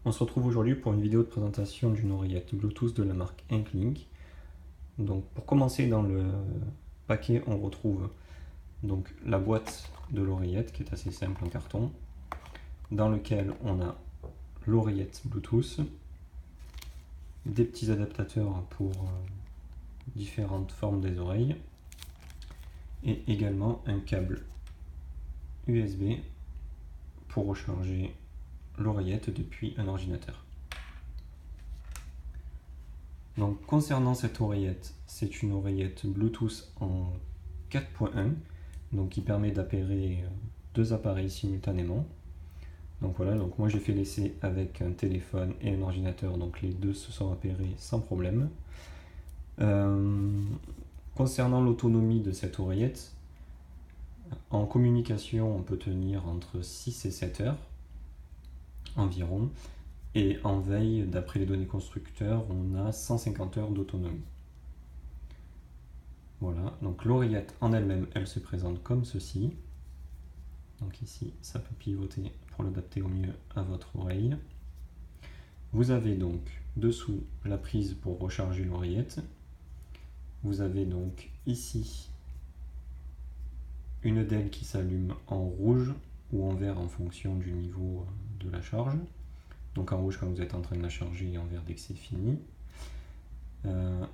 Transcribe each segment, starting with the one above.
On se retrouve aujourd'hui pour une vidéo de présentation d'une oreillette Bluetooth de la marque Inklink. Donc pour commencer, dans le paquet on retrouve donc la boîte de l'oreillette qui est assez simple en carton, dans lequel on a l'oreillette Bluetooth, des petits adaptateurs pour différentes formes des oreilles et également un câble USB pour recharger l'oreillette depuis un ordinateur. Donc concernant cette oreillette, c'est une oreillette Bluetooth en 4.1, donc qui permet d'appairer deux appareils simultanément. Donc voilà, donc moi j'ai fait l'essai avec un téléphone et un ordinateur, donc les deux se sont appairés sans problème. Concernant l'autonomie de cette oreillette, en communication on peut tenir entre 6 et 7 heures environ. Et en veille, d'après les données constructeurs, on a 150 heures d'autonomie. Voilà, donc l'oreillette en elle-même, elle se présente comme ceci. Donc ici, ça peut pivoter pour l'adapter au mieux à votre oreille. Vous avez donc dessous la prise pour recharger l'oreillette. Vous avez donc ici une DEL qui s'allume en rouge ou en vert en fonction du niveau de la charge. Donc en rouge quand vous êtes en train de la charger et en vert dès que c'est fini.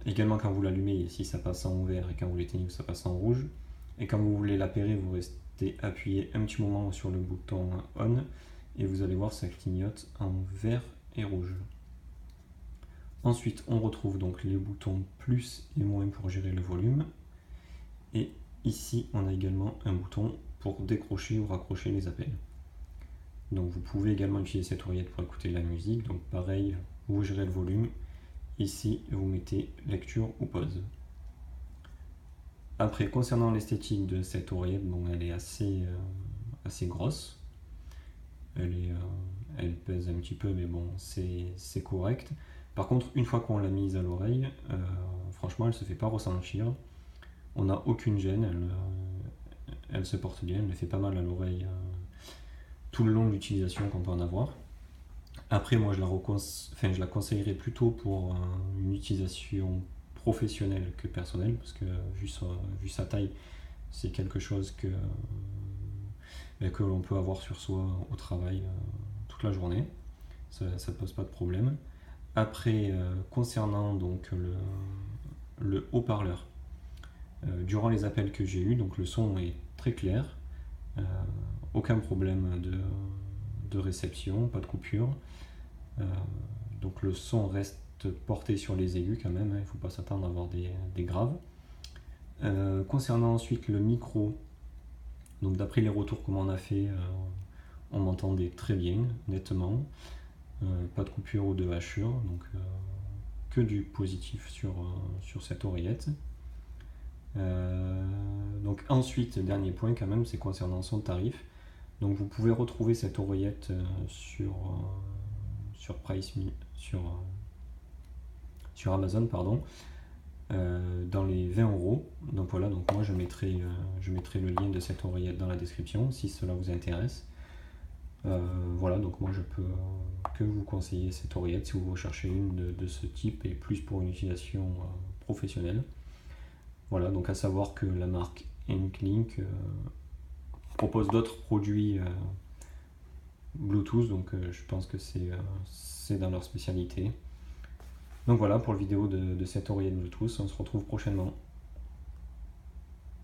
Également quand vous l'allumez, ici ça passe en vert, et quand vous l'éteignez ça passe en rouge. Et quand vous voulez l'appairer, vous restez appuyé un petit moment sur le bouton on et vous allez voir ça clignote en vert et rouge. Ensuite on retrouve donc les boutons plus et moins pour gérer le volume. Et ici on a également un bouton pour décrocher ou raccrocher les appels. Donc vous pouvez également utiliser cette oreillette pour écouter la musique, donc pareil, vous gérez le volume, ici vous mettez lecture ou pause. Après, concernant l'esthétique de cette oreillette, bon, elle est assez grosse, elle pèse un petit peu mais bon c'est correct. Par contre, une fois qu'on l'a mise à l'oreille, franchement elle se fait pas ressentir, on n'a aucune gêne, elle se porte bien, elle ne fait pas mal à l'oreille tout le long de l'utilisation qu'on peut en avoir. Après, moi je la conseillerais plutôt pour une utilisation professionnelle que personnelle, parce que vu sa taille, c'est quelque chose que l'on peut avoir sur soi au travail toute la journée, ça ne pose pas de problème. Après, concernant donc le haut-parleur, durant les appels que j'ai eus, donc le son est très clair, aucun problème de réception, pas de coupure. Donc le son reste porté sur les aigus quand même, il ne faut pas s'attendre à avoir des graves. Concernant ensuite le micro, donc d'après les retours qu'on m'en a fait, on m'entendait très bien, nettement, pas de coupure ou de hachure, donc que du positif sur cette oreillette. Donc ensuite, dernier point quand même, c'est concernant son tarif. Donc vous pouvez retrouver cette oreillette sur Amazon, pardon, dans les 20 €. Donc voilà, donc moi je mettrai le lien de cette oreillette dans la description si cela vous intéresse. Voilà, donc moi je peux que vous conseiller cette oreillette si vous recherchez une de ce type et plus pour une utilisation professionnelle. Voilà, donc à savoir que la marque Inklink propose d'autres produits Bluetooth, donc je pense que c'est dans leur spécialité. Donc voilà pour la vidéo de cette oreillette Bluetooth, on se retrouve prochainement.